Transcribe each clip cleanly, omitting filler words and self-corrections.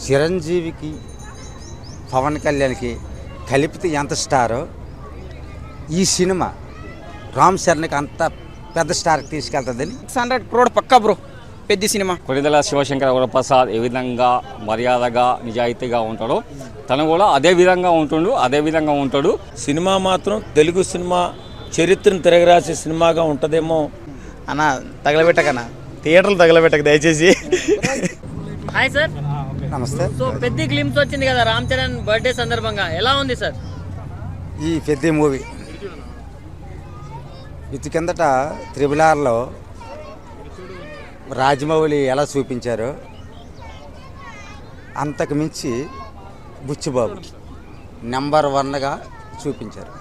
చిరంజీవికి పవన్ కళ్యాణ్కి కలిపితే ఎంత స్టారో ఈ సినిమా రామ్ చరణ్కి అంత పెద్ద స్టార్కి తీసుకెళ్తుందని 600 crore పక్కా బ్రో. పెద్ద సినిమా. కొణిదెల శివశంకర వరప్రసాద్ ఏ విధంగా మర్యాదగా నిజాయితీగా ఉంటాడో తను కూడా అదే విధంగా ఉంటాడు. సినిమా మాత్రం తెలుగు సినిమా చరిత్రను తిరగరాసే సినిమాగా ఉంటుందేమో అన్న తగలబెట్టకన్నా, థియేటర్లు తగలబెట్టక దయచేసి. హాయ్ సార్, నమస్తే. సో పెద్ద గ్లిమ్స్ వచ్చింది కదా రామ్ చరణ్ బర్త్డే సందర్భంగా, ఎలా ఉంది సార్ ఈ పెద్ద మూవీ? ఇది కిందట త్రిబులార్లో రాజమౌళి ఎలా చూపించారో అంతకు మించి బుచ్చిబాబు నెంబర్ 1గా చూపించారు.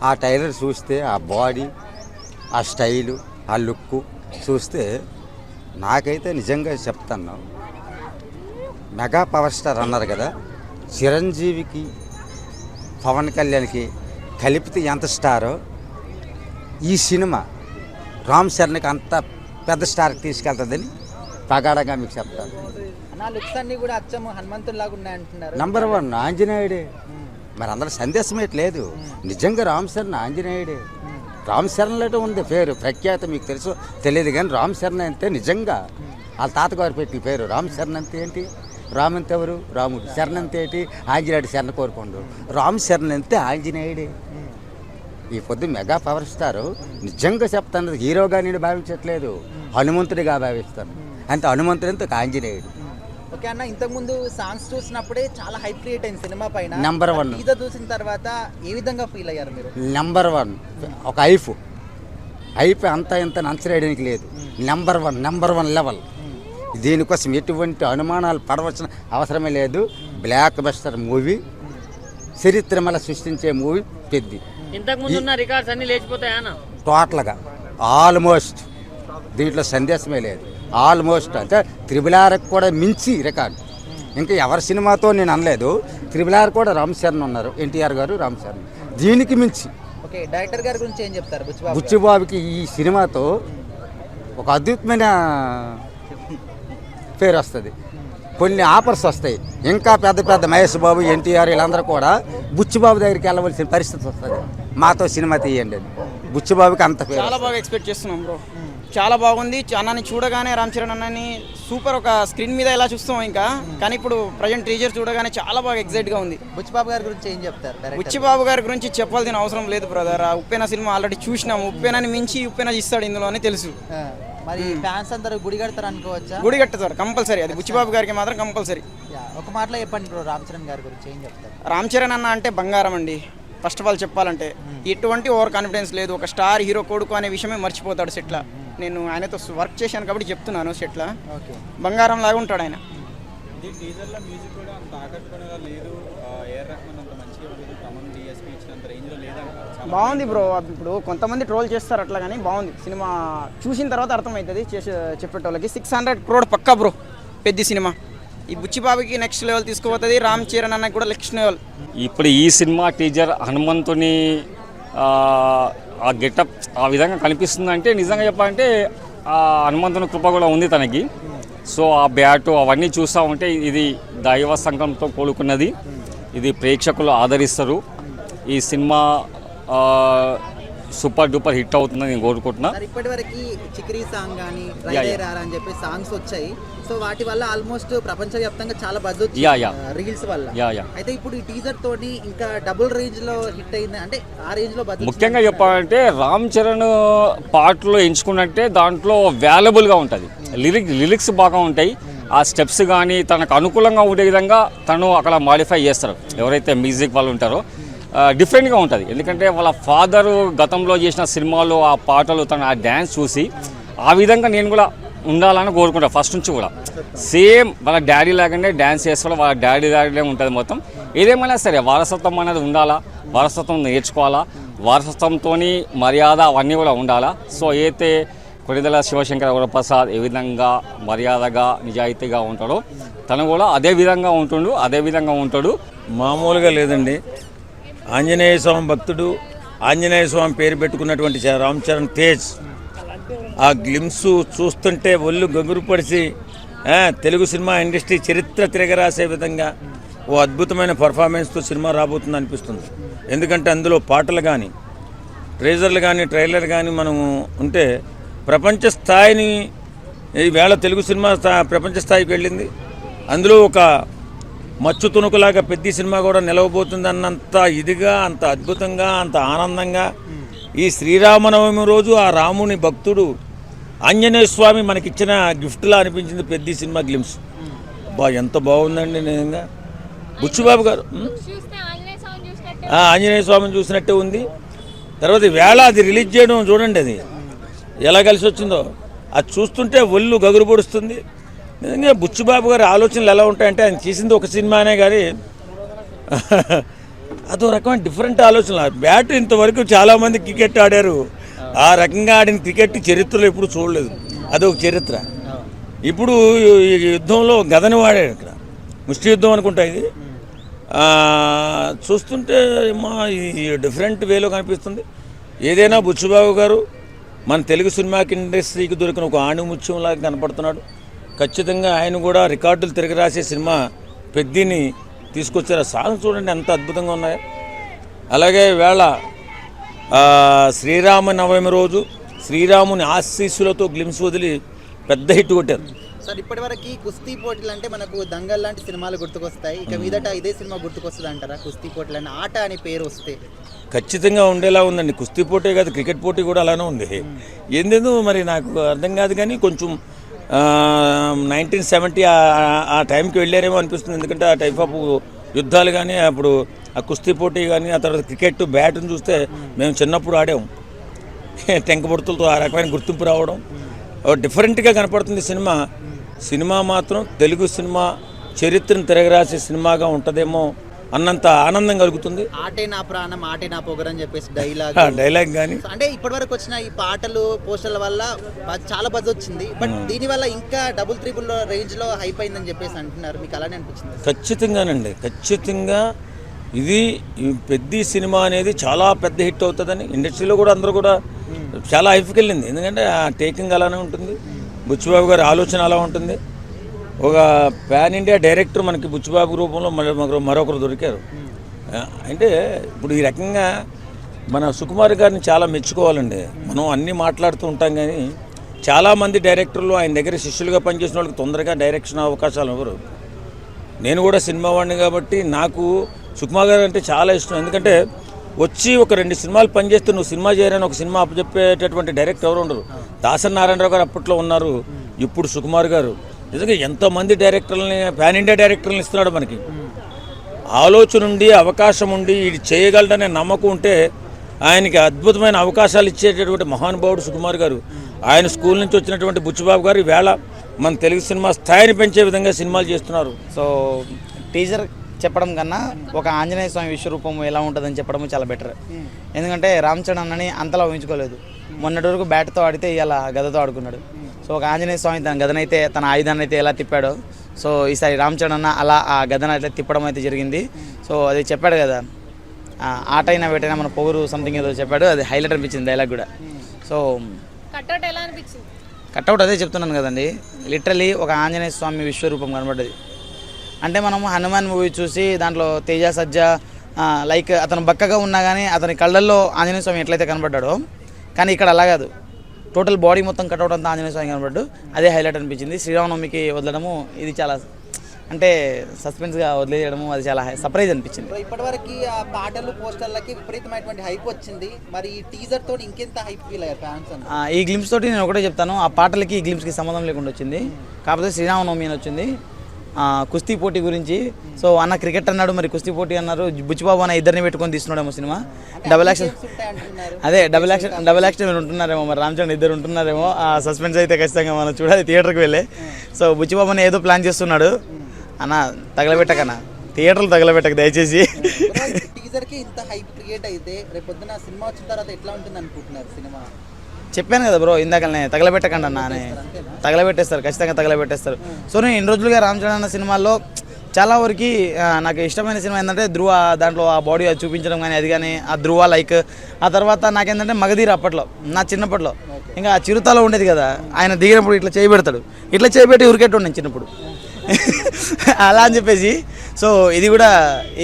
ఆ టైలర్ చూస్తే ఆ బాడీ, ఆ స్టైలు, ఆ లుక్కు చూస్తే నాకైతే నిజంగా చెప్తాను, మెగా పవర్ స్టార్ అన్నారు కదా, చిరంజీవికి పవన్ కళ్యాణ్కి కలిపితే ఎంత స్టారో ఈ సినిమా రామ్ చరణ్కి అంత పెద్ద స్టార్కి తీసుకెళ్తుందని పగాడగా మీకు చెప్తాను. లుక్స్ అన్ని కూడా అచ్చము హనుమంతుల్లాగా ఉన్నాయంటున్నారు. నంబర్ 1 ఆంజనేయుడే. మరి అందరూ సందేశం లేదు, నిజంగా రామ్ చరణ్ ఆంజనేయుడే. రామ్ చరణ్లో ఉంది పేరు ప్రఖ్యాత, మీకు తెలుసు తెలియదు కానీ రామ్ చరణ్ అంటే నిజంగా వాళ్ళ తాతగారు పెట్టిన పేరు. రామ్ చరణ్ అంటే ఏంటి? రామ్ అంటే ఎవరు? రాముడు. శరణ్ అంటే ఏంటి? ఆంజనేయుడు శరణ కోరుకోండు. రామ్ చరణ్ అంటే ఆంజనేయుడే. ఈ పొద్దు మెగా పవర్ స్టారు నిజంగా చెప్తాను, హీరోగా నేను భావించట్లేదు, హనుమంతుడిగా భావిస్తాను. అంతే, హనుమంతుడు అంటే ఒక ఆంజనేయుడు. ఓకే అన్న, ఇంతకుముందు సాంగ్స్ చూసినప్పుడే చాలా హైప్ క్రియేట్ అయింది సినిమా పైన. నెంబర్ 1 టీజర్ చూసిన తర్వాత ఏ విధంగా ఫీల్ అయ్యారు మీరు? నెంబర్ 1 ఒక ఐఫ్ అంతా ఇంత నచ్చరేయడానికి లేదు. Number 1 level. దీనికోసం ఎటువంటి అనుమానాలు పడవలసిన అవసరమే లేదు. బ్లాక్ బస్టర్ మూవీ, చరిత్ర మళ్ళీ సృష్టించే మూవీ పెద్ది. ఇంతకు ముందు ఉన్న రికార్డ్స్ అన్ని లేచిపోతాయా? టోటల్గా ఆల్మోస్ట్ దీంట్లో సందేశమే లేదు. ఆల్మోస్ట్ అంటే త్రిబులార్కి కూడా మించి రికార్డు. ఇంకా ఎవరి సినిమాతో నేను అనలేదు, త్రిబులార్ కూడా రామ్ చరణ్ ఉన్నారు, ఎన్టీఆర్ గారు, రామ్ చరణ్. దీనికి మించి. ఓకే, డైరెక్టర్ గారి గురించి ఏం చెప్తారు? బుచ్చిబాబుకి ఈ సినిమాతో ఒక అద్భుతమైన పేరు వస్తుంది, కొన్ని ఆఫర్స్ వస్తాయి. ఇంకా పెద్ద మహేష్ బాబు, ఎన్టీఆర్ వీళ్ళందరూ కూడా బుచ్చిబాబు దగ్గరికి వెళ్ళవలసిన పరిస్థితి వస్తుంది. మాతో సినిమా తీయండి అని బుచ్చిబాబుకి అంత పేరు. చాలా బాగా ఎక్స్పెక్ట్ చేస్తున్నాం బ్రో, చాలా బాగుంది. అన్నని చూడగానే రామ్ చరణ్ అన్నని సూపర్, ఒక స్క్రీన్ మీద ఎలా చూస్తాం ఇంకా, కానీ ఇప్పుడు ప్రజెంట్ టీజర్ చూడగానే చాలా బాగా ఎక్సైట్గా ఉంది. బుచ్చిబాబు గారి గురించి ఏం చెప్తారు? బుచ్చిబాబు గారి గురించి చెప్పాల్సిన అవసరం లేదు బ్రదర్. ఉప్పెన సినిమా ఆల్రెడీ చూసినాము, ఉప్పెనని మించి ఉప్పెన ఇస్తాడు ఇందులో అని తెలుసు. మరి ఫ్యాన్స్ అందరూ గుడి కడతారు అనుకోవచ్చా? గుడి కట్టతారు కంపల్సరీ, అది బుచ్చిబాబు గారికి మాత్రం కంపల్సరీ. ఒక మాటలో చెప్పండి బ్రో, రామ్ చరణ్ గారి గురించి ఏం చెప్తారు? రామ్ చరణ్ అన్న అంటే బంగారం అండి. ఫస్ట్ ఆఫ్ ఆల్ చెప్పాలంటే ఎటువంటి ఓవర్ కాన్ఫిడెన్స్ లేదు. ఒక స్టార్ హీరో కొడుకు అనే విషయమే మర్చిపోతాడు సెట్ల. నేను ఆయనతో వర్క్ చేశాను కాబట్టి చెప్తున్నాను, సెట్ల బంగారం లాగా ఉంటాడు ఆయన. బాగుంది బ్రో. ఇప్పుడు కొంతమంది ట్రోల్ చేస్తారు అట్లా, కానీ బాగుంది సినిమా. చూసిన తర్వాత అర్థమవుతుంది చెప్పేటోళ్ళకి. 600 crore పక్కా బ్రో, పెద్ద సినిమా. ఈ బుచ్చిబాబుకి నెక్స్ట్ లెవెల్ తీసుకుపోతుంది, రామ్ చరణ్ అన్నకి కూడా నెక్స్ట్ లెవెల్. ఇప్పుడు ఈ సినిమా టీజర్ హనుమంతుని ఆ గెటప్ ఆ విధంగా కనిపిస్తుందంటే నిజంగా చెప్పాలంటే ఆ హనుమంతుని కృప కూడా ఉంది తనకి. సో ఆ బ్యాటు అవన్నీ చూస్తూ ఉంటే ఇది దైవ సంకల్పంతో కూడుకున్నది. ఇది ప్రేక్షకులు ఆదరిస్తారు. ఈ సినిమా సూపర్ డూపర్ హిట్ అవుతుందని నేను కోరుకుంటున్నా. ఇప్పటి వరకు చిక్రీ సాంగ్ కానీ అని చెప్పి సాంగ్స్ వచ్చాయి. సో వాటి వల్ల ఆల్మోస్ట్ ప్రపంచవ్యాప్తంగా చాలా బజ్ వచ్చింది రీల్స్ వల్ల. అయితే ఇప్పుడు ఈ టీజర్ తోటి ఇంకా డబుల్ రేంజ్ లో హిట్ అయింది, అంటే ఆ రేంజ్ లో బజ్. ముఖ్యంగా చెప్పాలంటే రామ్ చరణ్ పాటలో ఎంచుకున్నట్టే దాంట్లో వాల్యుబుల్గా ఉంటుంది. లిరిక్స్ బాగా ఉంటాయి. ఆ స్టెప్స్ కానీ తనకు అనుకూలంగా ఉండే విధంగా తను అక్కడ మాడిఫై చేస్తారు ఎవరైతే మ్యూజిక్ వాళ్ళు ఉంటారో. డిఫరెంట్గా ఉంటుంది, ఎందుకంటే వాళ్ళ ఫాదరు గతంలో చేసిన సినిమాలో ఆ పాటలు తను ఆ డ్యాన్స్ చూసి ఆ విధంగా నేను కూడా ఉండాలని కోరుకుంటాను. ఫస్ట్ నుంచి కూడా సేమ్ వాళ్ళ డాడీ లాగానే డ్యాన్స్ చేసుకోవాలి, వాళ్ళ డాడీ లాగానే ఉంటుంది మొత్తం. ఏదేమైనా సరే వారసత్వం అనేది ఉండాలా, వారసత్వం నేర్చుకోవాలా, వారసత్వంతో మర్యాద అవన్నీ కూడా ఉండాలా. సో అయితే కొణిదెల శివశంకర వరప్రసాద్ ఏ విధంగా మర్యాదగా నిజాయితీగా ఉంటాడో తను కూడా అదే విధంగా ఉంటాడు. మామూలుగా లేదండి. ఆంజనేయ స్వామి భక్తుడు, ఆంజనేయ స్వామి పేరు పెట్టుకున్నటువంటి రామ్ చరణ్ తేజ్ ఆ గ్లిమ్స్ చూస్తుంటే ఒళ్ళు గగురు పడిచి తెలుగు సినిమా ఇండస్ట్రీ చరిత్ర తిరగరాసే విధంగా ఓ అద్భుతమైన పర్ఫార్మెన్స్తో సినిమా రాబోతుంది అనిపిస్తుంది. ఎందుకంటే అందులో పాటలు కానీ ట్రేజర్లు కానీ ట్రైలర్ కానీ మనం ఉంటే ప్రపంచ స్థాయిని ఈవేళ తెలుగు సినిమా ప్రపంచ స్థాయికి వెళ్ళింది. అందులో ఒక మచ్చు తుణుకులాగా పెద్ద సినిమా కూడా నిలవబోతుంది అన్నంత ఇదిగా, అంత అద్భుతంగా, అంత ఆనందంగా ఈ శ్రీరామనవమి రోజు ఆ రాముని భక్తుడు ఆంజనేయ స్వామి మనకిచ్చిన గిఫ్ట్లా అనిపించింది పెద్ద సినిమా గ్లిమ్స్. ఎంత బాగుందండి నిజంగా. బుచ్చిబాబు గారు ఆంజనేయ స్వామిని చూసినట్టే ఉంది. తర్వాత వేళ అది రిలీజ్ చేయడం చూడండి, అది ఎలా కలిసి వచ్చిందో. అది చూస్తుంటే ఒళ్ళు గగురు పొడుస్తుంది. నిజంగా బుచ్చిబాబు గారి ఆలోచనలు ఎలా ఉంటాయంటే ఆయన చేసింది ఒక సినిమానే కానీ అదో రకమైన డిఫరెంట్ ఆలోచనలు. బ్యాట్ ఇంతవరకు చాలామంది క్రికెట్ ఆడారు, ఆ రకంగా ఆడిన క్రికెట్ చరిత్రలో ఎప్పుడు చూడలేదు. అదొక చరిత్ర. ఇప్పుడు ఈ యుద్ధంలో గదని వాడాడు, ఇక్కడ ముష్టి యుద్ధం అనుకుంటా ఇది. చూస్తుంటే ఈ డిఫరెంట్ వేలో కనిపిస్తుంది. ఏదైనా బుచ్చిబాబు గారు మన తెలుగు సినిమాకి ఇండస్ట్రీకి దొరికిన ఒక ఆణిముత్యంలాగా కనపడుతున్నాడు. ఖచ్చితంగా ఆయన కూడా రికార్డులు తిరగరాసే సినిమా పెద్దిని తీసుకొచ్చారు. సాంగ్స్ చూడండి ఎంత అద్భుతంగా ఉన్నాయో. అలాగే వేళ శ్రీరామనవమి రోజు శ్రీరాముని ఆశీస్సులతో గ్లిమ్స్ వదిలి పెద్ద హిట్ కొట్టారు. సార్ ఇప్పటివరకు కుస్తీ పోటీలు అంటే మనకు దంగల్ లాంటి సినిమాలు గుర్తుకొస్తాయి. ఇక మీదట ఇదే సినిమా గుర్తుకొస్తుంది అంటారా? కుస్తీ పోటీలు అని ఆట అని పేరు వస్తే ఖచ్చితంగా ఉండేలా ఉందండి. కుస్తీ పోటీ కాదు, క్రికెట్ పోటీ కూడా అలానే ఉంది. ఏందేదో మరి నాకు అర్థం కాదు కానీ కొంచెం 1970 ఆ టైంకి వెళ్ళారేమో అనిపిస్తుంది. ఎందుకంటే ఆ టైప్ ఆఫ్ యుద్ధాలు కానీ అప్పుడు ఆ కుస్తీ పోటీ కానీ ఆ తర్వాత క్రికెట్ బ్యాట్ని చూస్తే మేము చిన్నప్పుడు ఆడాము. టెంకబొడుతులతో ఆ రకమైన గుర్తింపు రావడం డిఫరెంట్గా కనపడుతుంది సినిమా. సినిమా మాత్రం తెలుగు సినిమా చరిత్రను తిరగరాసే సినిమాగా ఉంటుందేమో అన్నంత ఆనందం కలుగుతుంది. ఆటే నా ప్రాణం ఆటే నా పొగరు అని చెప్పేసి డైలాగ్ కానీ అంటే ఇప్పటివరకు వచ్చిన ఈ పాటలు పోస్టర్ల వల్ల చాలా బజ్ వచ్చింది. బట్ దీనివల్ల ఇంకా డబుల్ ట్రిపుల్ రేంజ్లో హైప్ అయిందని చెప్పేసి అంటున్నారు. మీకు అలానే అనిపించింది? ఖచ్చితంగానండి, ఖచ్చితంగా ఇది పెద్ద సినిమా అనేది చాలా పెద్ద హిట్ అవుతుందని ఇండస్ట్రీలో కూడా అందరూ కూడా చాలా హైప్కి వెళ్ళింది. ఎందుకంటే ఆ టేకింగ్ అలానే ఉంటుంది, బుచ్చిబాబు గారి ఆలోచన అలా ఉంటుంది. ఒక పాన్ ఇండియా డైరెక్టర్ మనకి బుచ్చిబాబు రూపంలో మరొకరు దొరికారు. అంటే ఇప్పుడు ఈ రకంగా మన సుకుమార్ గారిని చాలా మెచ్చుకోవాలండి. మనం అన్నీ మాట్లాడుతూ ఉంటాం కానీ చాలామంది డైరెక్టర్లు ఆయన దగ్గర శిష్యులుగా పనిచేసిన వాళ్ళకి తొందరగా డైరెక్షన్ అవకాశాలు ఇవ్వరు. నేను కూడా సినిమా వాడిని కాబట్టి నాకు సుకుమార్ గారు అంటే చాలా ఇష్టం. ఎందుకంటే వచ్చి ఒక 2 సినిమాలు పనిచేస్తే నువ్వు సినిమా చేయరని ఒక సినిమా అప్పచెప్పేటటువంటి డైరెక్టర్ ఎవరు ఉండరు. దాసరి నారాయణరావు గారు అప్పట్లో ఉన్నారు, ఇప్పుడు సుకుమార్ గారు. నిజంగా ఎంతోమంది డైరెక్టర్లని పాన్ ఇండియా డైరెక్టర్లను ఇస్తున్నాడు మనకి. ఆలోచన ఉండి అవకాశం ఉండి ఇది చేయగలడనే నమ్మకం ఉంటే ఆయనకి అద్భుతమైన అవకాశాలు ఇచ్చేటటువంటి మహానుభావుడు సుకుమార్ గారు. ఆయన స్కూల్ నుంచి వచ్చినటువంటి బుచ్చిబాబు గారు ఈవేళ మన తెలుగు సినిమా స్థాయిని పెంచే విధంగా సినిమాలు చేస్తున్నారు. సో టీజర్ చెప్పడం కన్నా ఒక ఆంజనేయ స్వామి విశ్వరూపం ఎలా ఉంటుందని చెప్పడం చాలా బెటర్. ఎందుకంటే రామ్ చరణ్ అన్నని అంతలా ఊహించుకోలేదు. మొన్నటి వరకు బ్యాట్తో ఆడితే ఇలా గదతో ఆడుకున్నాడు. సో ఒక ఆంజనేయ స్వామి తన గదనైతే తన ఆయుధాన్ని అయితే ఎలా తిప్పాడో, సో ఈసారి రామ్ చరణ్ అన్న అలా ఆ గదను అయితే తిప్పడం అయితే జరిగింది. సో అది చెప్పాడు కదా, ఆట అయినా వేటైనా మన పొగురు సంథింగ్ ఏదో చెప్పాడు, అది హైలైట్ అనిపించింది డైలాగ్ కూడా. సో కట్అవుట్ ఎలా అనిపించింది? కట్అవుట్ అదే చెప్తున్నాను కదండి, లిటరలీ ఒక ఆంజనేయ స్వామి విశ్వరూపం కనబడ్డది. అంటే మనము హనుమాన్ మూవీ చూసి దాంట్లో తేజ సజ్జ లైక్ అతను బక్కగా ఉన్నా కానీ అతని కళ్ళల్లో ఆంజనేయ స్వామి ఎట్లయితే కనబడ్డాడో, కానీ ఇక్కడ అలా కాదు, టోటల్ బాడీ మొత్తం కట్అవుట్ అంతా ఆంజనేయ స్వామి కనబడ్డు. అదే హైలైట్ అనిపించింది. శ్రీరామనవమికి వదలడము ఇది చాలా అంటే సస్పెన్స్గా వదిలేయడము అది చాలా సర్ప్రైజ్ అనిపించింది. ఇప్పటివరకు ఆ పాటలు పోస్టర్లకి విపరీతమైనటువంటి హైప్ వచ్చింది. మరి ఈ టీజర్ తోటి ఇంకెంత హైప్ ఫీల్ అయ్యారు ఫ్యాన్స్? ఈ గ్లిమ్స్ తోటి నేను ఒకటే చెప్తాను, ఆ పాటలకి ఈ గ్లిమ్స్కి సంబంధం లేకుండా వచ్చింది. కాకపోతే శ్రీరామనవమి అని వచ్చింది. కుస్తీ పోటీ గురించి సో అన్న క్రికెట్ అన్నాడు, మరి కుస్తీ పోటీ అన్నారు. బుచ్చిబాబు అన్న ఇద్దరిని పెట్టుకొని తీస్తున్నాడేమో సినిమా. డబుల్ యాక్షన్ అదే డబుల్ యాక్షన్ మీరు ఉంటున్నారేమో, మరి రామ్ చరణ్ ఇద్దరు ఉంటున్నారేమో. ఆ సస్పెన్స్ అయితే ఖచ్చితంగా మనం చూడాలి థియేటర్కి వెళ్ళే. సో బుచ్చిబాబు అన్న ఏదో ప్లాన్ చేస్తున్నాడు అన్న, తగలబెట్టకన్నా థియేటర్లు తగలబెట్టక దయచేసి. టీజర్కి ఇంత హైప్ క్రియేట్ అయితే రేపు పొద్దున సినిమా వచ్చిన తర్వాత ఎట్లా ఉంటుంది అనుకుంటున్నారు సినిమా? చెప్పాను కదా బ్రో ఇందాకనే, తగలబెట్టకండి అన్న అని. తగలబెట్టేస్తారు, ఖచ్చితంగా తగలబెట్టేస్తారు. సో నేను ఇన్ని రోజులుగా రామ్ చరణ్ అన్న సినిమాల్లో చాలా వరకు నాకు ఇష్టమైన సినిమా ఏంటంటే ధ్రువ, దాంట్లో ఆ బాడీ అది చూపించడం కానీ అది కానీ ఆ ధ్రువ లైక్. ఆ తర్వాత నాకేంటంటే మగధీర అప్పట్లో నా చిన్నప్పట్లో ఇంకా ఆ చిరుతలో ఉండేది కదా, ఆయన దిగినప్పుడు ఇట్లా చేయబెడతాడు, ఇట్లా చేయబెట్టి ఉరికెట్టు నేను చిన్నప్పుడు అలా అని చెప్పేసి. సో ఇది కూడా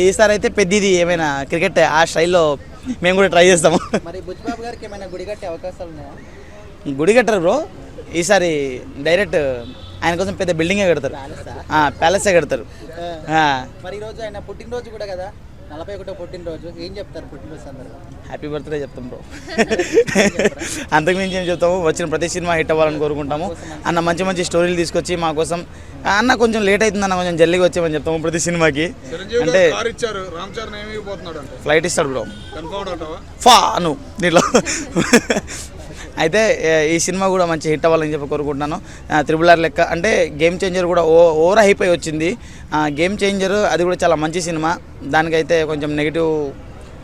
ఈసారి అయితే పెద్దది ఏమైనా క్రికెట్ ఆ స్టైల్లో మేము కూడా ట్రై చేస్తాము. మరి బుచ్చిబాబు గారికి ఏమైనా గుడి కట్టే అవకాశాలు ఉన్నాయా? గుడి కట్టరు బ్రో, ఈసారి డైరెక్ట్ ఆయన కోసం పెద్ద బిల్డింగే కడతారు, ప్యాలెసే కడతారు. మరి ఈరోజు ఆయన పుట్టినరోజు కూడా కదా, 41వ పుట్టినరోజు, ఏం చెప్తారు పుట్టినరోజు సందర్భంగా? హ్యాపీ బర్త్డే చెప్తాం బ్రో. అంతకుమించి ఏం చెప్తాము, వచ్చిన ప్రతి సినిమా హిట్ అవ్వాలని కోరుకుంటాము. అన్న మంచి మంచి స్టోరీలు తీసుకొచ్చి మా కోసం, అన్న కొంచెం లేట్ అవుతుంది అన్న కొంచెం జల్దీగా వచ్చామని చెప్తాము ప్రతి సినిమాకి. అంటే ఫ్లైట్ ఇస్తాడు బ్రో ఫా నువ్వు దీంట్లో. అయితే ఈ సినిమా కూడా మంచి హిట్ అవ్వాలని చెప్పి కోరుకుంటున్నాను. RRR లెక్క అంటే గేమ్ చేంజర్ కూడా ఓవర్ హైప్ అయి వచ్చింది. గేమ్ చేంజర్ అది కూడా చాలా మంచి సినిమా, దానికైతే కొంచెం నెగిటివ్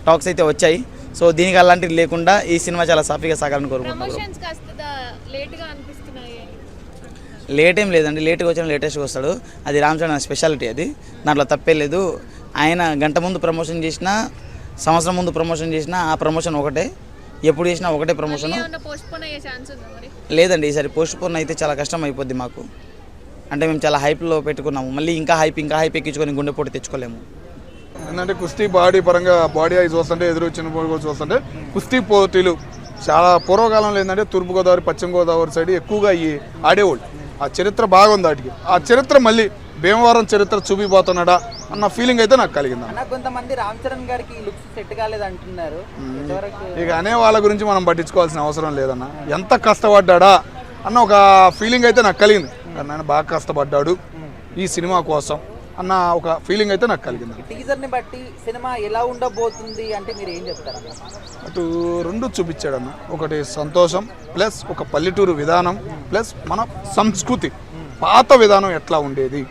టాక్స్ అయితే వచ్చాయి. సో దీనికి అలాంటివి లేకుండా ఈ సినిమా చాలా సాఫీగా సాగాలని కోరుకుంటున్నాను. ప్రమోషన్స్ కాస్త లేట్గా అనిపిస్తున్నాయి. లేట్ ఏం లేదండి, లేట్గా వచ్చిన లేటెస్ట్గా వస్తాడు, అది రామ్ చరణ్ స్పెషాలిటీ, అది దాంట్లో తప్పే లేదు. ఆయన గంట ముందు ప్రమోషన్ చేసినా, సంవత్సరం ముందు ప్రమోషన్ చేసినా ఆ ప్రమోషన్ ఒకటే, ఎప్పుడు చేసినా ఒకటే ప్రమోషన్. లేదండి ఈసారి పోస్ట్ పోన్ అయితే చాలా కష్టం అయిపోద్ది మాకు. అంటే మేము చాలా హైప్లో పెట్టుకున్నాము, మళ్ళీ ఇంకా హైప్ ఎక్కించుకొని గుండెపోటు తెచ్చుకోలేము. ఏంటంటే కుస్తీ బాడీ పరంగా బాడీ అయి చూస్తుంటే ఎదురు వచ్చిన కూడా చూస్తుంటే కుస్తీ పోటీలు చాలా పూర్వకాలంలో ఏంటంటే తూర్పుగోదావరి పశ్చిమ గోదావరి సైడ్ ఎక్కువగా ఈ ఆడేవాళ్ళు. ఆ చరిత్ర బాగుంది వాటికి, ఆ చరిత్ర మళ్ళీ భీమవరం చరిత్ర చూపిపోతున్నాడా అన్న ఫీలింగ్ అయితే నాకు కలిగింది. కొంతమంది రామ్ చరణ్ గారికి లుక్స్ సెట్ కాలేదు అంటున్నారు. ఇక అనే వాళ్ళ గురించి మనం పట్టించుకోవాల్సిన అవసరం లేదన్న, ఎంత కష్టపడ్డా అన్న ఒక ఫీలింగ్ అయితే నాకు కలిగింది. ఆయన బాగా కష్టపడ్డాడు ఈ సినిమా కోసం అన్న ఒక ఫీలింగ్ అయితే నాకు కలిగింది. టీజర్ని బట్టి సినిమా ఎలా ఉండబోతుంది అంటే మీరు ఏం చెప్తారన్న? అటు రెండు చూపించాడన్న, ఒకటి సంతోషం ప్లస్ ఒక పల్లెటూరు విధానం ప్లస్ మన సంస్కృతి పాత విధానం ఎట్లా ఉండేది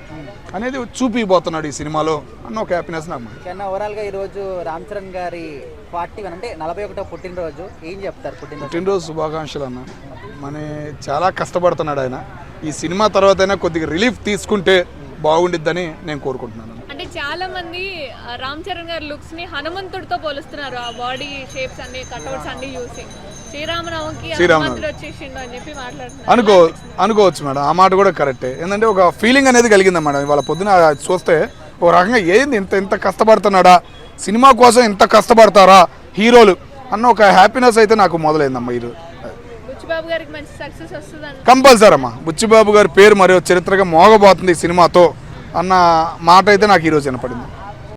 అనేది చూపిపోతున్నాడు ఈ సినిమాలో అన్న ఒక హ్యాపీనెస్ నాకు. ఓవరాల్గా ఈరోజు రామ్ చరణ్ గారి 41 అంటే 41వ పుట్టినరోజు, ఏం చెప్తారు? పుట్టినరోజు శుభాకాంక్షలు అన్న. మన చాలా కష్టపడుతున్నాడు ఆయన, ఈ సినిమా తర్వాత అయినా కొద్దిగా రిలీఫ్ తీసుకుంటే బాగుండిద్దని నేను కోరుకుంటున్నాను. అంటే చాలా మంది రామ్ చరణ్ గారి లుక్స్ ని హనుమంతుడితో పోలుస్తున్నారు, ఆ బాడీ షేప్స్ అన్ని కట్అవుట్స్ అన్ని చూసి. శ్రీరామనవమికి హనుమంతుడు వచ్చేసిండు అని చెప్పి మాట్లాడుతున్నారు. అనుకోవచ్చు మేడం, ఆ మాట కూడా కరెక్టే. ఏంటంటే ఒక ఫీలింగ్ అనేది కలిగింది మేడం ఇవాళ పొద్దున చూస్తే. ఒక రకంగా ఏంది ఇంత కష్టపడుతున్నాడా, సినిమా కోసం ఇంత కష్టపడతారా హీరోలు అన్న ఒక హ్యాపీనెస్ అయితే నాకు మొదలైందమ్మా. ఈరోజు బుచ్చిబాబు గారికి మంచి సక్సెస్ వస్తుంది కంపల్సరీ అమ్మా. బుచ్చిబాబు గారి పేరు మరియు చరిత్రగా మోగబోతుంది ఈ సినిమాతో అన్న మాట అయితే నాకు ఈరోజు వినపడింది.